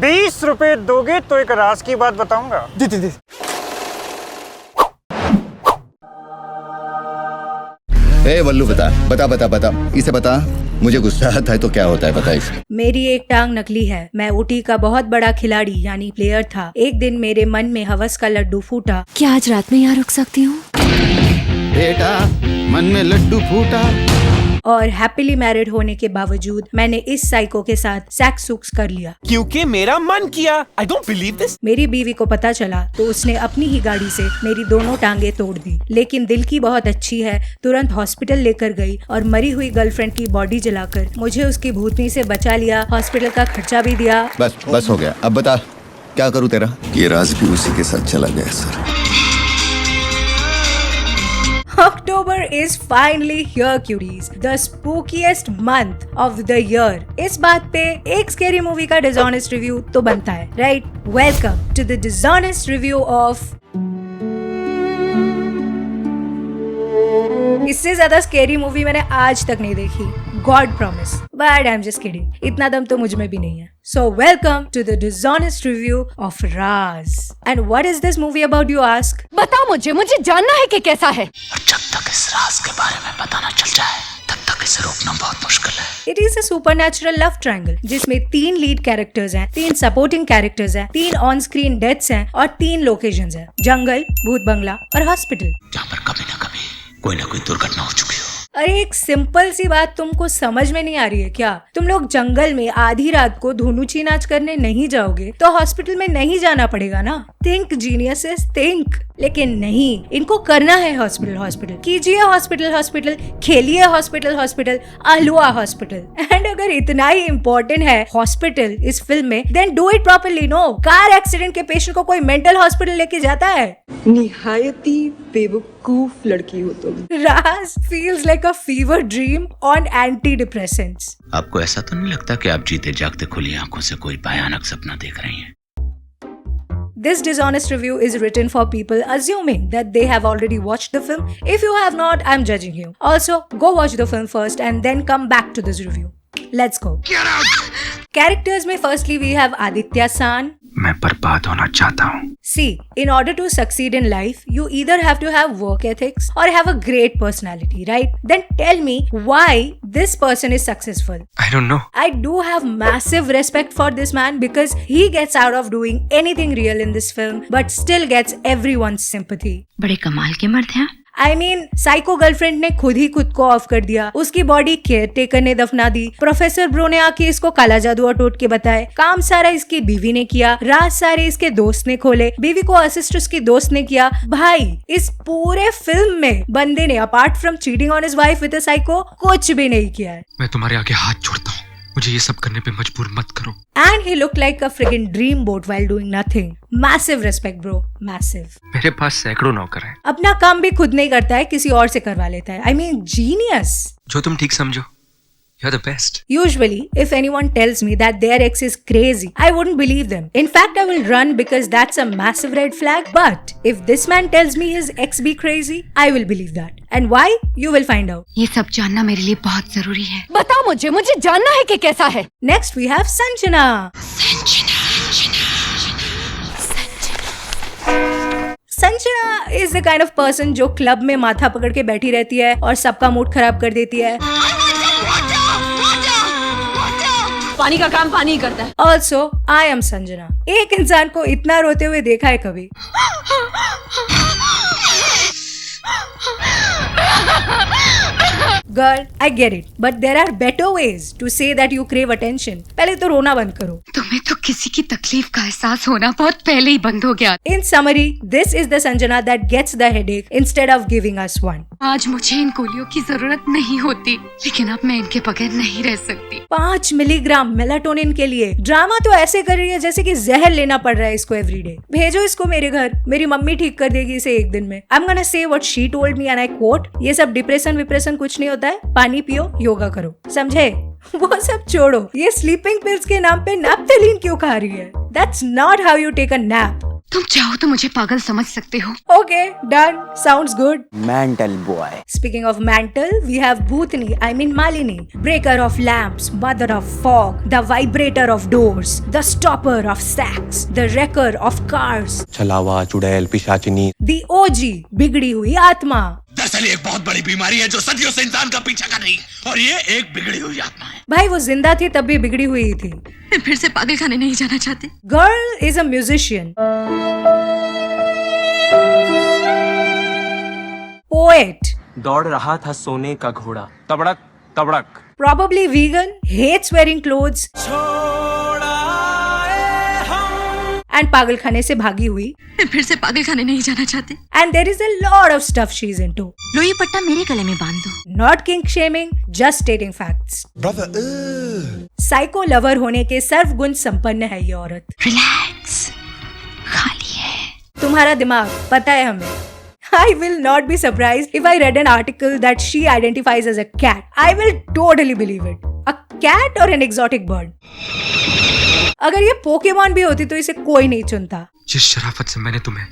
₹20 दोगे तो एक राज की बात बताऊंगा। दे। ए वल्लू बता इसे बता, मुझे गुस्सा आता है तो क्या होता है बता इसे। मेरी एक टांग नकली है। मैं ऊटी का बहुत बड़ा खिलाड़ी यानी प्लेयर था। एक दिन मेरे मन में हवस का लड्डू फूटा। क्या आज रात में यहाँ रुक सकती हूँ? बेटा मन में लड्डू फूटा। और हैप्पीली मैरिड होने के बावजूद मैंने इस साइको के साथ सेक्स सुक्स कर लिया क्योंकि मेरा मन किया। I don't believe this. मेरी बीवी को पता चला तो उसने अपनी ही गाड़ी से मेरी दोनों टांगे तोड़ दी। लेकिन दिल की बहुत अच्छी है, तुरंत हॉस्पिटल लेकर गई और मरी हुई गर्लफ्रेंड की बॉडी जलाकर मुझे उसकी भूतनी से बचा लिया। हॉस्पिटल का खर्चा भी दिया। बस हो गया। अब बता क्या करूँ तेरा। ये राज भी उसी के साथ चला गया sir. October is finally here, cuties. The spookiest month of the year. इस बात पे एक स्कैरी मूवी का डिसऑनेस्ट रिव्यू तो बनता है, right? Welcome to the dishonest review of इससे ज्यादा स्कैरी मूवी मैंने आज तक नहीं देखी, god promise, but I am just kidding. इतना दम तो मुझ में भी नहीं है। So welcome to the dishonest review of Raaz. And what is this movie about, you ask? बताओ मुझे जानना है कि कैसा है। और जब तक इस राज के बारे में पता न चल जाए तब तक इसे रोकना बहुत मुश्किल है। It is a supernatural love triangle जिसमें 3 लीड कैरेक्टर्स हैं, 3 सपोर्टिंग कैरेक्टर्स हैं, 3 ऑन स्क्रीन डेथ्स हैं और 3 लोकेशंस हैं, जंगल, भूत बंगला और हॉस्पिटल, जहाँ पर कभी न कभी कोई न कोई दुर्घटना हो चुकी हो। अरे एक सिंपल सी बात तुमको समझ में नहीं आ रही है क्या? तुम लोग जंगल में आधी रात को धुनुची नाच करने नहीं जाओगे तो हॉस्पिटल में नहीं जाना पड़ेगा ना। Think geniuses, think. लेकिन नहीं, इनको करना है हॉस्पिटल। कीजिए हॉस्पिटल, खेलिए हॉस्पिटल, आलुआ हॉस्पिटल। एंड अगर इतना ही इम्पोर्टेंट है हॉस्पिटल इस फिल्म में, then do it properly. No, car accident के पेशेंट को कोई मेंटल हॉस्पिटल लेके जाता है? निहायती बेवकूफ लड़की हो तुम। राज feels like a fever dream on antidepressants. आपको ऐसा तो नहीं लगता कि आप जीते जागते खुली आंखों से कोई भयानक सपना देख रही हैं? This dishonest review is written for people assuming that they have already watched the film. If you have not, I'm judging you. Also, go watch the film first and then come back to this review. Let's go. Characters में firstly we have Aditya San. मैं बर्बाद होना चाहता हूँ। See, in order to succeed in life, you either have to have work ethics or have a great personality, right? Then tell me why this person is successful. I don't know. I do have massive respect for this man because he gets out of doing anything real in this film but still gets everyone's sympathy. बड़े कमाल के मर्द हैं। I mean, psycho girlfriend ने खुद ही खुद को of कर दिया, उसकी बॉडी केयर टेकर ने दफना दी, प्रोफेसर ब्रो ने आके इसको काला जादू और टोट के बताए, काम सारा इसकी बीवी ने किया, राज सारे इसके दोस्त ने खोले, बीवी को असिस्ट उसकी दोस्त ने किया। भाई, इस पूरे फिल्म में बंदे ने apart from cheating on his wife with a psycho कुछ भी नहीं किया है। मैं तुम्हारे आगे हाथ जोड़ता हूँ, मुझे ये सब करने पे मजबूर मत करो। And he looked like a friggin' dreamboat while doing nothing. Massive respect, bro. Massive. मेरे पास सैकड़ों नौकर हैं। अपना काम भी खुद नहीं करता है, किसी और से करवा लेता है। I mean, genius. जो तुम ठीक समझो, you're the best. Usually, if anyone tells me that their ex is crazy, I wouldn't believe them. In fact, I will run because that's a massive red flag. But if this man tells me his ex be crazy, I will believe that. And why? You will find out. ये सब जानना मेरे लिए बहुत जरूरी है। बताओ मुझे जानना है कि कैसा है। Next, we have Sanjana. Sanjana is the kind of person जो क्लब में माथा पकड़ के बैठी रहती है और सबका मूड खराब कर देती है। पानी का काम पानी ही करता है। Also, I am Sanjana. एक इंसान को इतना रोते हुए देखा है कभी? Girl, I get it, but there are better ways to say that you crave attention. पहले तो रोना बंद करो। तुम्हें तो किसी की तकलीफ का एहसास होना बहुत पहले ही बंद हो गया। In summary, this is the Sanjana that gets the headache instead of giving us one. आज मुझे इन गोलियों की जरूरत नहीं होती, लेकिन अब मैं इनके बगैर नहीं रह सकती। 5 मिलीग्राम मेलाटोनिन के लिए ड्रामा तो ऐसे कर रही है जैसे कि जहर लेना पड़ रहा है इसको एवरीडे। भेजो इसको मेरे घर, मेरी मम्मी ठीक कर देगी इसे एक दिन में। I'm gonna say what she told me and I quote, ये सब डिप्रेशन विप्रेशन कुछ नहीं होता है, पानी पियो, योगा करो, समझे? वो सब छोड़ो, ये स्लीपिंग पिल्स के नाम पे नैप्थेलीन क्यों खा रही है? That's not how you take a nap. तुम चाहो तो मुझे पागल समझ सकते हो। Okay, done. Sounds good. Mental boy. Speaking of mental, we have Bhutni, I mean Malini, breaker of lamps, mother of fog, the vibrator of doors, the stopper of sacks, the wrecker of cars, छलावा, चुड़ैल, पिशाचिनी. the OG, बिगड़ी हुई आत्मा. दरअसल एक बहुत बड़ी बीमारी है जो सदियों से इंसान का पीछा कर रही है और ये एक बिगड़ी हुई आत्मा है। भाई वो जिंदा थी तब भी बिगड़ी हुई थी। मैं फिर से पागल खाने नहीं जाना चाहती। Girl is a musician, poet, दौड़ रहा था सोने का घोड़ा. तबड़क, तबड़क. probably vegan, hates wearing clothes, and पागल खाने से भागी हुई. मैं फिर से पागल खाने नहीं जाना चाहती। And there is a lot of stuff she's into. लो ये पट्टा मेरे गले में बांध दो। Not kink shaming, just stating facts. Brother, psycho lover होने के सर्वगुण संपन्न है ये औरत. रिलैक्स, खाली है। तुम्हारा दिमाग पता है हमें. I will not be surprised if I read an article that she identifies as a cat. I will totally believe it. A cat or an exotic bird? अगर ये पोकेमॉन भी होती तो इसे कोई नहीं चुनता. जिस शराफत से मैंने तुम्हें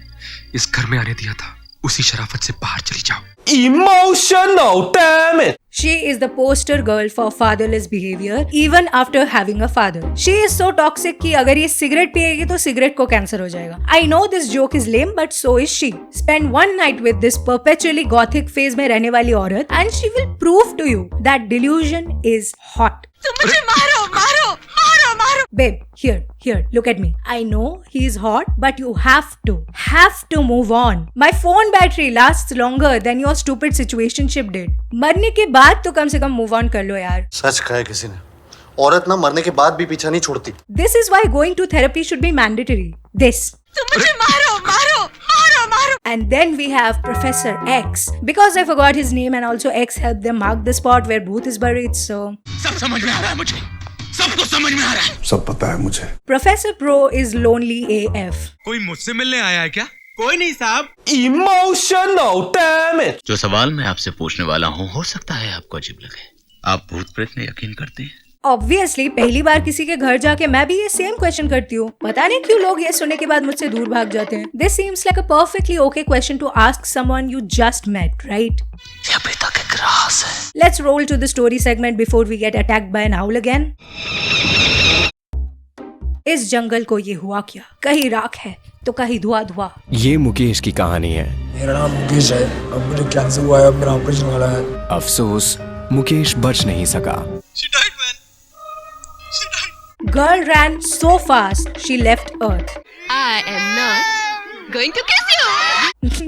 इस घर में आने दिया था उसी शराफत से बाहर चली जाओ। Emotional, damn it. She is the poster girl for fatherless behavior even after having a father. She is so toxic कि अगर ये सिगरेट पिएगी तो सिगरेट को कैंसर हो जाएगा. I know this joke is lame but so is she. Spend one night with this perpetually gothic phase में रहने वाली औरत and she will prove to you that delusion is hot. तुम मुझे मारो, मारो, मारो, मारो। Babe, here, look at me. I know he is hot, but you have to move on. My phone battery lasts longer than your stupid situationship did. मरने के बाद तो कम से कम move on कर लो यार. सच कहा है किसी ने, औरत ना मरने के बाद भी पीछा नहीं छोड़ती. This is why going to therapy should be mandatory. This. तुम मुझे मारो, मारो, मारो, मारो। And then we have Professor X. Because I forgot his name and also X helped them mark the spot where Booth is buried, so... सब समझ में आ रहा है मुझे, सब कुछ समझ में आ रहा है। सब पता है मुझे. Professor Pro is lonely AF. कोई मुझसे मिलने आया है क्या? कोई नहीं साहब. Emotional, damn it. जो सवाल मैं आपसे पूछने वाला हूँ हो सकता है आपको अजीब लगे। आप भूत प्रेत में यकीन करते हैं? Obviously, पहली बार किसी के घर जाके मैं भी ये सेम क्वेश्चन करती हूँ. पता नहीं क्यों लोग ये सुनने के बाद मुझसे दूर भाग जाते हैं. This seems like a perfectly okay question to ask someone you just met, right? ये अभी तक एक राज है। Let's roll to the story segment before we get attacked by an owl again. इस जंगल को ये हुआ क्या? कहीं राख है तो कहीं धुआं. ये मुकेश की कहानी है. मेरा नाम मुकेश है. अब मुझे कैंसर हुआ है, अब मेरा ऑपरेशन वाला है. अफसोस मुकेश बच नहीं सका. Girl ran so fast she left Earth. I am not going to kiss you.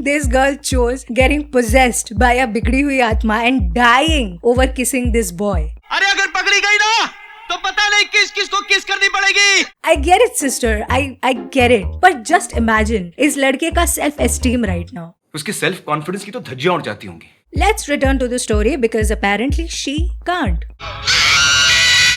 This girl chose getting possessed by a बिगड़ी हुई आत्मा and dying over kissing this boy. अरे अगर पकड़ी गई ना तो पता नहीं किस को किस करनी पड़ेगी. I get it, sister. I get it. But just imagine इस लड़के का self-esteem right now. उसके सेल्फ कॉन्फिडेंस की तो धज्जियां उड़ जाती होंगी. Let's return to the story because apparently she can't.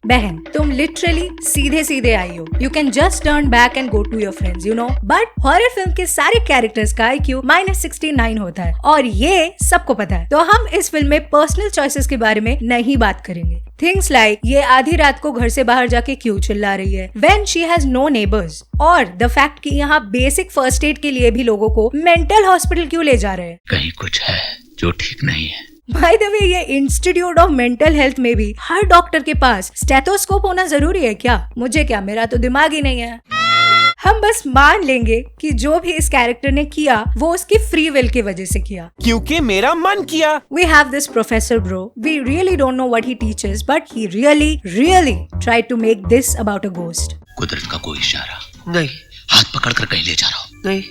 बहन, तुम लिटरली सीधे आई हो. You can just turn back and go to your friends, you know. But horror film के सारे कैरेक्टर्स का IQ -69 होता है और ये सबको पता है. तो हम इस फिल्म में पर्सनल चॉइसेस के बारे में नहीं बात करेंगे. Things like ये आधी रात को घर से बाहर जाके क्यों चिल्ला रही है, when she has no neighbors, और the fact कि यहाँ बेसिक फर्स्ट एड के लिए भी लोगों को मेंटल हॉस्पिटल क्यों ले जा रहे हैं. कहीं कुछ है जो ठीक नहीं है। बाय द वे, ये इंस्टीट्यूट ऑफ मेंटल हेल्थ में भी हर डॉक्टर के पास स्टेथोस्कोप होना जरूरी है क्या? मुझे क्या, मेरा तो दिमाग ही नहीं है। हम बस मान लेंगे कि जो भी इस कैरेक्टर ने किया वो उसकी फ्री विल की वजह से किया, क्योंकि मेरा मन किया। We have this professor bro. We really don't know what he teaches, but he really tried to make this about a ghost. कुदरत का कोई इशारा नहीं, हाथ पकड़कर कहीं ले जा रहा हो नहीं,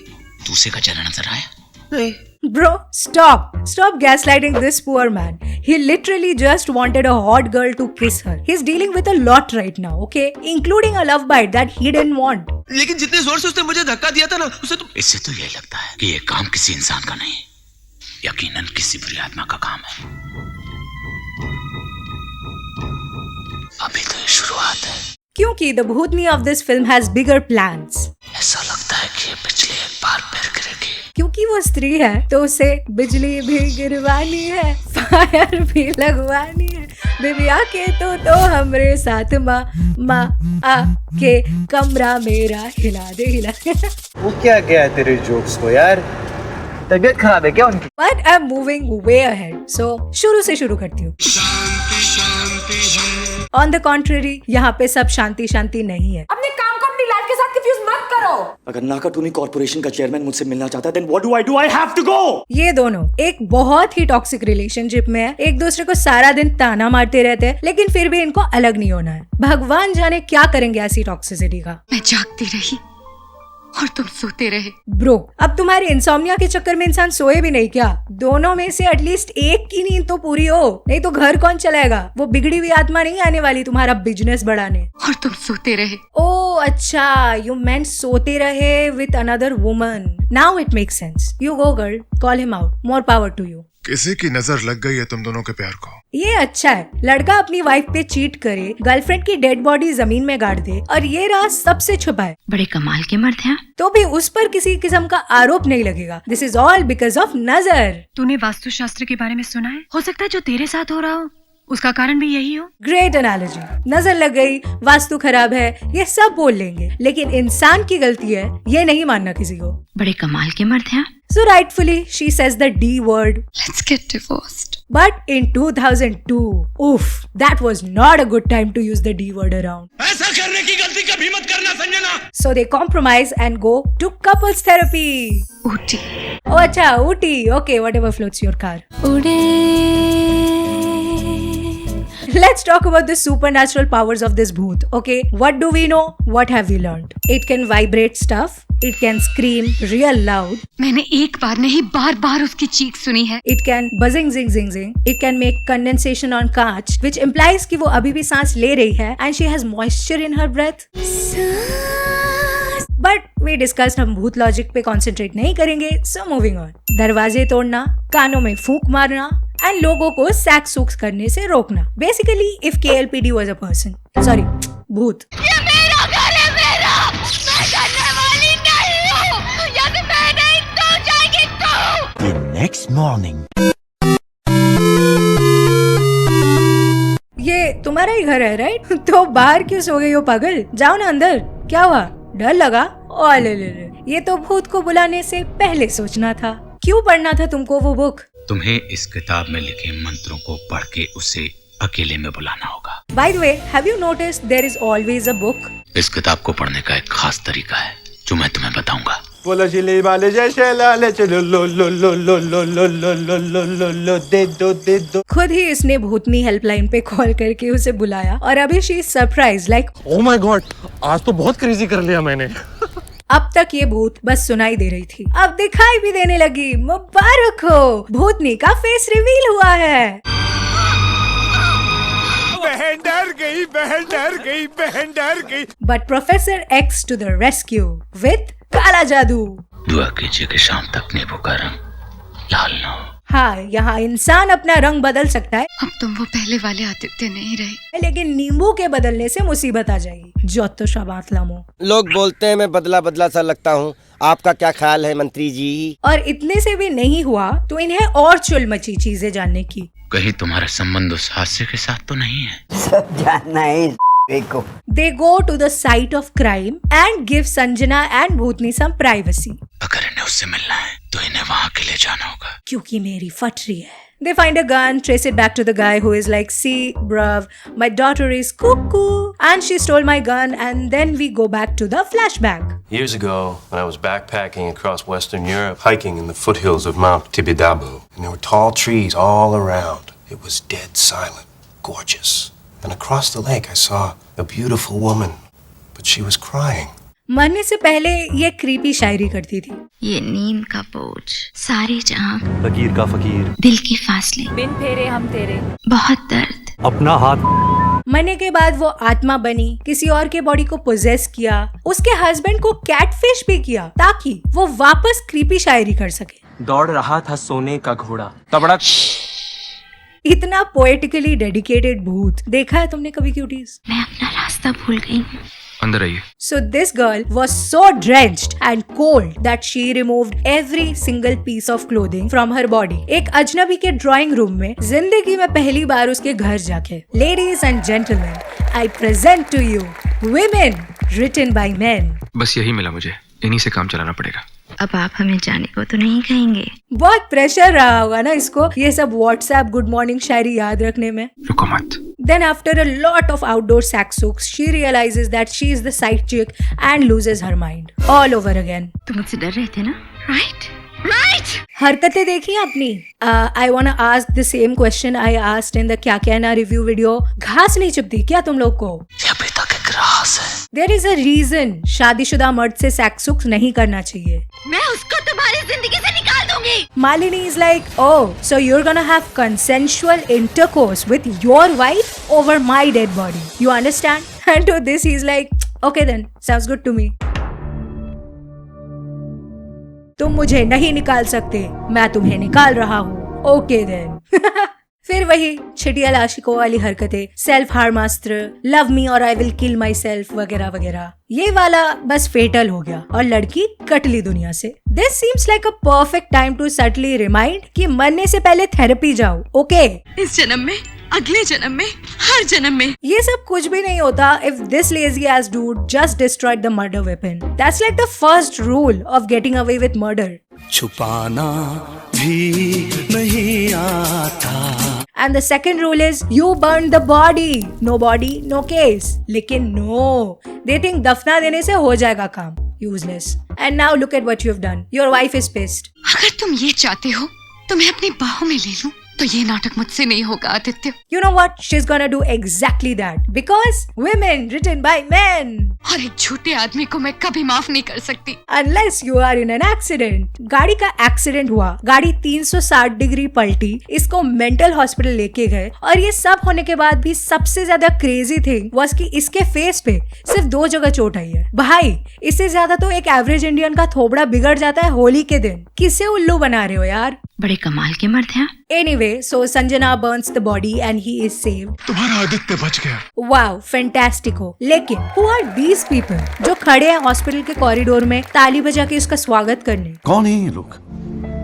दूसरे का चेहरा नजर आया नहीं। Bro, stop gaslighting this poor man. He literally just wanted a hot girl to kiss her. He's dealing with a lot right now, okay? Including a love bite that he didn't want. लेकिन जितने जोर से उसने मुझे धक्का दिया था ना, उसे तो इससे तो यही लगता है कि ये काम किसी इंसान का नहीं, यकीनन किसी बुरी आत्मा का काम है। अभी तो ये शुरुआत है, क्योंकि the Bhutni of this film has bigger plans. ऐसा लगता है कि ये बिजली एक बार फिर गिरेगी। क्योंकि वो स्त्री है तो उसे बिजली भी गिरवानी है, फायर भी लगवानी है, बेबी आके तो हमरे साथ माँ आके कमरा मेरा हिला दे हिला दे। वो क्या क्या है तेरे जोक्स को यार, तबीयत खराब है क्या उनकी? But I'm moving way ahead, so शुरू से शुरू करती हूँ। On the contrary, यहाँ पे सब शांति शांति नहीं है। अपने काम को अपनी लाइफ के साथ कंफ्यूज मत करो। अगर नाकातूनी कॉर्पोरेशन का चेयरमैन मुझसे मिलना चाहता है, then what do I do? I have to go. ये दोनों एक बहुत ही टॉक्सिक रिलेशनशिप में है, एक दूसरे को सारा दिन ताना मारते रहते हैं, लेकिन फिर भी इनको अलग नहीं होना है। भगवान जाने क्या करेंगे ऐसी टॉक्सिसिटी का। मैं जागती रही और तुम सोते रहे। ब्रो, अब तुम्हारे इंसोम्निया के चक्कर में इंसान सोए भी नहीं क्या? दोनों में से एटलीस्ट एक की नींद तो पूरी हो, नहीं तो घर कौन चलाएगा? वो बिगड़ी हुई आत्मा नहीं आने वाली तुम्हारा बिजनेस बढ़ाने। और तुम सोते रहे। ओ अच्छा, यू मेंट सोते रहे with another woman. Now it makes sense. You go girl, call him out, more power to you. किसी की नजर लग गई है तुम दोनों के प्यार को। ये अच्छा है, लड़का अपनी वाइफ पे चीट करे, गर्लफ्रेंड की डेड बॉडी जमीन में गाड़ दे और ये राज सबसे छुपाए। बड़े कमाल के मर्द हैं। तो भी उस पर किसी किस्म का आरोप नहीं लगेगा। This is all because of नजर। तूने वास्तुशास्त्र के बारे में सुना है? हो सकता है जो तेरे साथ हो रहा हो उसका कारण भी यही हो। Great analogy. नजर लग गई, वास्तु खराब है, ये सब बोल लेंगे, लेकिन इंसान की गलती है ये नहीं मानना किसी को। बड़े कमाल के मर्द हैं। So rightfully she says the D word. Let's get divorced. But in 2002, oof, that was not a good time to use the D word around. ऐसा करने की गलती कभी मत करना Sanjana. So they compromise and go to couples therapy. Ooty. Oh अच्छा, Ooty. Okay, whatever floats your car. उड़े। Let's talk about the supernatural powers of this bhoot. Okay, what do we know? What have we learned? It can vibrate stuff. It can scream real loud. मैंने एक बार नहीं बार बार उसकी चीख सुनी है। It can buzzing zing zing zing. It can make condensation on कांच, which implies कि वो अभी भी सांस ले रही है and she has moisture in her breath. But we discussed हम भूत लॉजिक पे concentrate नहीं करेंगे, so moving on. दरवाजे तोड़ना, कानों में फूंक मारना and लोगों को सैक सूक्स करने से रोकना. Basically, if KLPD was a person. Sorry, भूत. ये मेरा घर है मेरा, मैं करने वाली नहीं हूँ, यदि मैं नहीं तो जाएगी तो। The next morning. ये तुम्हारा ही घर है राइट? तो बाहर क्यों सो गई हो पागल? जाओ ना अंदर। क्या हुआ? डर लगा? ओ ले, ये तो भूत को बुलाने से पहले सोचना था। क्यों पढ़ना था तुमको वो बुक? तुम्हें इस किताब में लिखे मंत्रों को पढ़ के उसे अकेले में बुलाना होगा। By the way, have you noticed there is always a book? इस किताब को पढ़ने का एक खास तरीका है जो मैं तुम्हें बताऊंगा। बोलो चिले वाले जय शैलाले चलो लो लो लो लो लो लो लो लो लो लो लो दे दो। खुद ही इसने भूतनी हेल्पलाइन पे कॉल करके उसे बुलाया और अभी she is surprise like oh my God, आज तो बहुत क्रेजी कर लिया मैंने। अब तक ये भूत बस सुनाई दे रही थी, अब दिखाई भी देने लगी। मुबारक हो, भूतनी का फेस रिवील हुआ है। बहन डर गई, बहन डर गई, बहन डर गई। But professor X to the rescue with काला जादू। दुआ कीजिए कि शाम तक नींबू का रंग लाल न हो। हाँ, यहाँ इंसान अपना रंग बदल सकता है। अब तुम वो पहले वाले आदित्य नहीं रहे, लेकिन नींबू के बदलने से मुसीबत आ जाएगी। जो तो शबात लामो। लोग बोलते हैं मैं बदला बदला सा लगता हूँ, आपका क्या ख्याल है मंत्री जी? और इतने से भी नहीं हुआ तो इन्हें और चुल मची चीजें जानने की। कहीं तुम्हारा संबंध उस हादसे के साथ तो नहीं है? सब जानना है को। They go to the site of crime and give Sanjana and Bhutni some privacy. अगर इन्हें उससे मिलना है तो इन्हें वहाँ के लिए जाना होगा। क्योंकि मेरी फट रही है। They find a gun, trace it back to the guy who is like, see, bruv, my daughter is cuckoo and she stole my gun, and then we go back to the flashback. Years ago, when I was backpacking across Western Europe, hiking in the foothills of Mount Tibidabo, and there were tall trees all around. It was dead silent, gorgeous. And across the lake I saw a beautiful woman, but she was crying. मरने से पहले ये creepy शायरी करती थी। ये नींद का बोझ, सारी जहां, फकीर का फकीर, दिल के फासले, बिन फेरे हम तेरे, बहुत दर्द, अपना हाथ। मरने के बाद वो आत्मा बनी, किसी और के बॉडी को पोजेस किया, उसके हस्बैंड को कैटफिश भी किया ताकि वो वापस क्रीपी शायरी कर सके। दौड़ रहा था सोने का घोड़ा, तबड़क। इतना पोएटिकली डेडिकेटेड भूत देखा है तुमने कभी क्यूटीज? मैं अपना रास्ता भूल गई हूँ। अंदर आइए। So this girl was so drenched and cold that she removed every single piece of clothing from her body. एक अजनबी के ड्राइंग रूम में जिंदगी में पहली बार उसके घर जाके। Ladies and gentlemen, I present to you Women written by men. बस यही मिला मुझे, इन्हीं से काम चलाना पड़ेगा। अब आप हमें जाने को तो नहीं कहेंगे? बहुत प्रेशर रहा होगा ना इसको ये सब WhatsApp गुड मॉर्निंग शायरी याद रखने में। रुको मत। Then after a lot of outdoor saksooks, she realizes that she is the side chick and loses her mind all over again. तुम मुझसे डर रहे थे ना? Right? हरकतें देखी अपनी? I wanna ask the same question I asked in the क्या क्या ना रिव्यू वीडियो। घास नहीं चुभती क्या तुम लोग को? ये अभी तक एक राज है। There is a reason शादीशुदा मर्द से सेक्स नहीं करना चाहिए। मैं उसको तुम्हारी जिंदगी से निकाल दूंगी। Malini is like, oh, so you're gonna have consensual intercourse with your wife over my dead body. You understand? And to this he's like, okay then, sounds good to me. तुम मुझे नहीं निकाल सकते, मैं तुम्हें निकाल रहा हूँ। Okay then. फिर वही छिटियल आशिकों वाली हरकतें, सेल्फ हार्मास्त्र, लव मी और I will kill my self वगैरह वगैरह। ये वाला बस फेटल हो गया और लड़की कट ली दुनिया से। This seems like a perfect time to subtly remind कि मरने से पहले थेरेपी जाओ। ओके इस जन्म में, अगले जन्म में, हर जन्म में। ये सब कुछ भी नहीं होता if this lazy ass dude just destroyed the murder weapon. That's like the first rule of getting away with murder. छुपाना भी नहीं आता। And the second rule is you burn the body. No body, no case. लेकिन no, they think दफना देने से हो जाएगा काम. Useless. And now look at what you've done. Your wife is pissed. अगर तुम ये चाहते हो तो मैं अपनी बाहों में ले लूं, तो ये नाटक मुझसे नहीं होगा Aditya. You know what? She's gonna do exactly that because women written by men. और एक झूठे आदमी को मैं कभी माफ नहीं कर सकती। Unless you are in an accident. गाड़ी का एक्सीडेंट हुआ, गाड़ी 360 डिग्री पलटी, इसको मेंटल हॉस्पिटल लेके गए और ये सब होने के बाद भी सबसे ज्यादा क्रेजी थिंग वाज कि इसके फेस पे सिर्फ 2 जगह चोट आई है। भाई इससे ज्यादा तो एक एवरेज इंडियन का थोबड़ा बिगड़ जाता है होली के दिन। किसे उल्लू बना रहे हो यार? बड़े कमाल के मर्द हैं। Anyway, so Sanjana burns the body and he is saved. तुम्हारा आदित्य बच गया। Wow, fantastic हो। लेकिन who are these people जो खड़े हैं हॉस्पिटल के कॉरिडोर में ताली बजा के उसका स्वागत करने? कौन है ये लोग?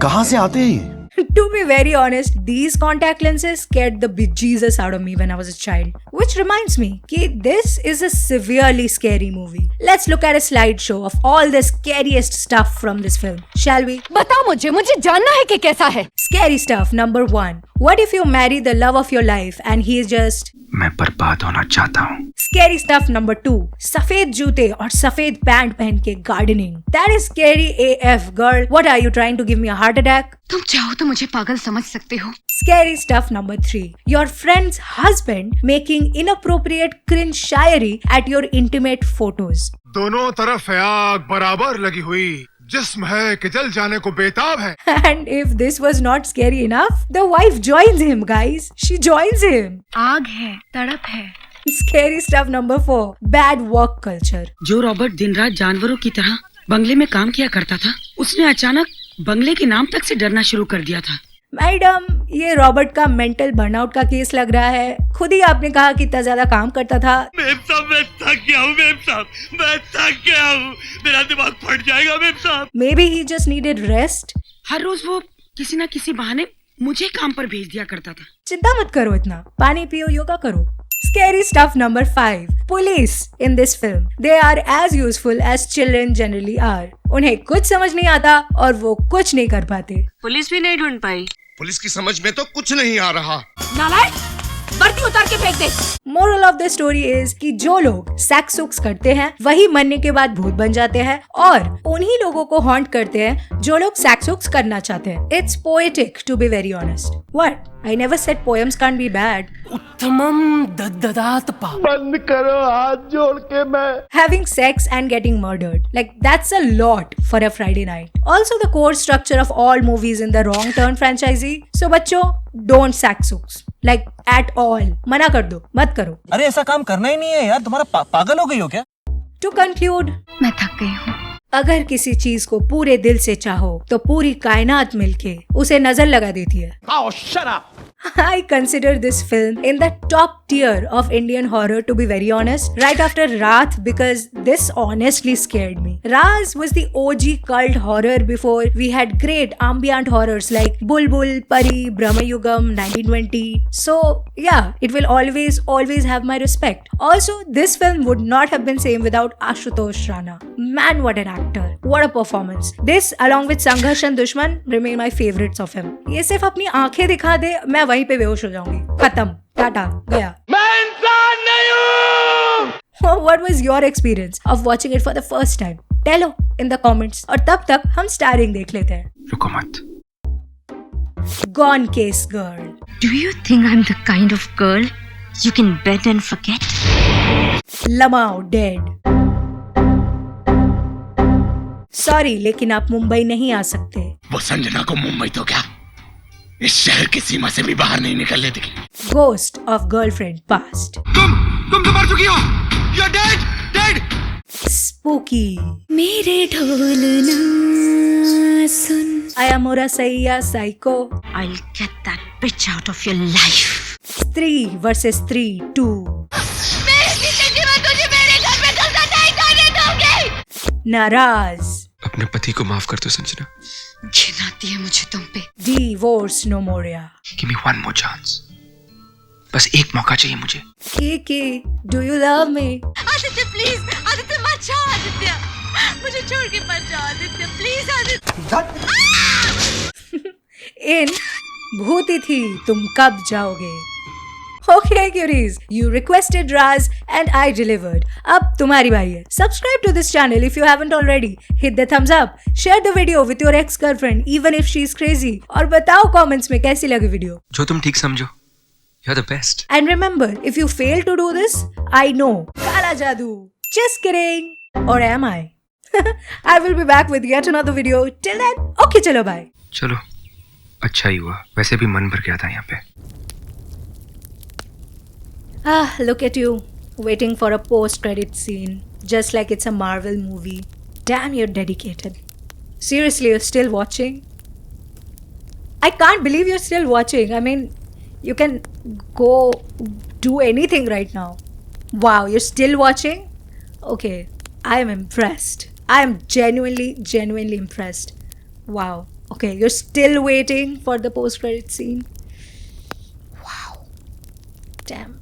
कहाँ से आते हैं ये? To be very honest, these contact lenses scared the bejesus out of me when I was a child. Which reminds me कि this is a severely scary movie. Let's look at a slideshow of all the scariest stuff from this film. Shall we? बताओ मुझे जानना है कि कैसा है। Scary stuff number 1. What if you marry the love of your life and he is just... मैं बर्बाद होना चाहता हूँ। Scary stuff number 2. सफेद जूते और सफेद पैंट पहन के gardening. That is scary AF, girl. What are you trying to give me a heart attack? तुम चाहो तो मुझे पागल समझ सकते हो। Scary stuff number 3. Your friend's husband making inappropriate cringe Shayari at your intimate photos. दोनों तरफ है आग बराबर लगी हुई, जिस्म है कि जल जाने को बेताब है। And if this was not scary enough, the wife joins him, guys. She joins him. आग है, तड़प है। Scary stuff number 4. Bad work culture. जो रॉबर्ट दिन रात जानवरों की तरह बंगले में काम किया करता था, उसने अचानक बंगले के नाम तक से डरना शुरू कर दिया था। मैडम, ये रॉबर्ट का मेंटल बर्नआउट का केस लग रहा है। खुद ही आपने कहा कि इतना ज्यादा काम करता था। मेम साहब मैं थक गया हूँ, मेम साहब मैं थक गया हूँ, मेरा दिमाग फट जाएगा मेम साहब। Maybe he just needed rest. हर रोज वो किसी न किसी बहाने मुझे काम पर भेज दिया करता था। चिंता मत करो इतना, पानी पियो, योगा करो। Scary stuff number 5. Police in this film. They are as useful as children generally are. उन्हें कुछ समझ नहीं आता और वो कुछ नहीं कर पाते। पुलिस भी नहीं ढूंढ पाई। पुलिस की समझ में तो कुछ नहीं आ रहा। नालायक, वर्दी उतार के फेंक दे। Moral of the story is कि जो लोग सेक्स सुक्स करते हैं वही मरने के बाद भूत बन जाते हैं और उन्हीं लोगों को हॉन्ट करते हैं जो लोग सेक्स सुक्स करना चाहते हैं। It's poetic to be very honest. What? I never said poems can't be bad. उत्तमम दद्ददात पा। बंद करो हाथ जोड़ के मैं। Having sex and getting murdered, like that's a lot for a Friday night. Also the core structure of all movies in the Wrong Turn franchisee. So बच्चों, don't sex sucks. Like at all. मना कर दो, मत करो। अरे ऐसा काम करना ही नहीं है यार, तुम्हारा पागल हो गई हो क्या? To conclude, मैं थक गई हूँ। अगर किसी चीज को पूरे दिल से चाहो तो पूरी कायनात मिलके उसे नजर लगा देती है। Oh, shut up. I consider this film in the top tier of Indian horror, to be very honest, right after Raath, because this honestly scared me. Raz was the OG cult horror before we had great ambient horrors like Bulbul, Pari, Brahmayugam, 1920. So yeah, it will always have my respect. Also, this film would not have been same without Ashutosh Rana. Man, what an actor. What a performance. This along with Sangharsh and Dushman remain my favorites of him. ये सिर्फ अपनी आंखें दिखा दे, मैं वहीं पे बेहोश हो जाऊंगी. खत्म, टाटा, गया. मैं इंसान नहीं हूँ. What was your experience of watching it for the first time? Tell in the comments. और तब तक हम starring देख लेते हैं. रुको मत. Gone Case Girl. Do you think I'm the kind of girl you can bend and forget? Lamau dead. Sorry, लेकिन आप मुंबई नहीं आ सकते. वो संजना को मुंबई तो क्या, इस शहर की सीमा से भी बाहर नहीं निकलने देगी. Ghost of Girlfriend Past. तुम तो मर चुकी हो. You're dead, dead. Spooky. मेरे ढोल ना सुन. Ayamura Saiya Psycho. I'll get that bitch out of your life. 3 versus 3, 2. मेरी जिंदगी में तुझे मेरे घर में कब्जा नहीं करने दूंगी. नाराज. अपने पति को माफ कर दो संजना. घिन आती है मुझे तुम पे. Divorce No Moria. Give me one more chance. बस एक मौका चाहिए मुझे. Kiki, do you love me? Aditya please, Aditya मत जाओ. आदित्य मुझे छोड़ के मत जाओ. आदित्य प्लीज. आदित्य In भूती थी तुम कब जाओगे. Okay, cuties, you requested Raz and I delivered. अब तुम्हारी बारी है. Subscribe to this channel if you haven't already. Hit the thumbs up. Share the video with your ex-girlfriend even if she's crazy. और बताओ comments में कैसी लगी video. जो तुम ठीक समझो. You're the best. And remember, if you fail to do this, I know. Kala Jadoo. Just kidding. Or am I? I will be back with yet another video. Till then, okay, chalo bye. चलो, अच्छा ही हुआ. वैसे भी मन भर गया था यहाँ पे. Ah, look at you, waiting for a post-credit scene, just like it's a Marvel movie. Damn, you're dedicated. Seriously, you're still watching? I can't believe you're still watching. I mean, you can go do anything right now. Wow, you're still watching? Okay, I am impressed. I am genuinely impressed. Wow. Okay, you're still waiting for the post-credit scene? Wow. Damn.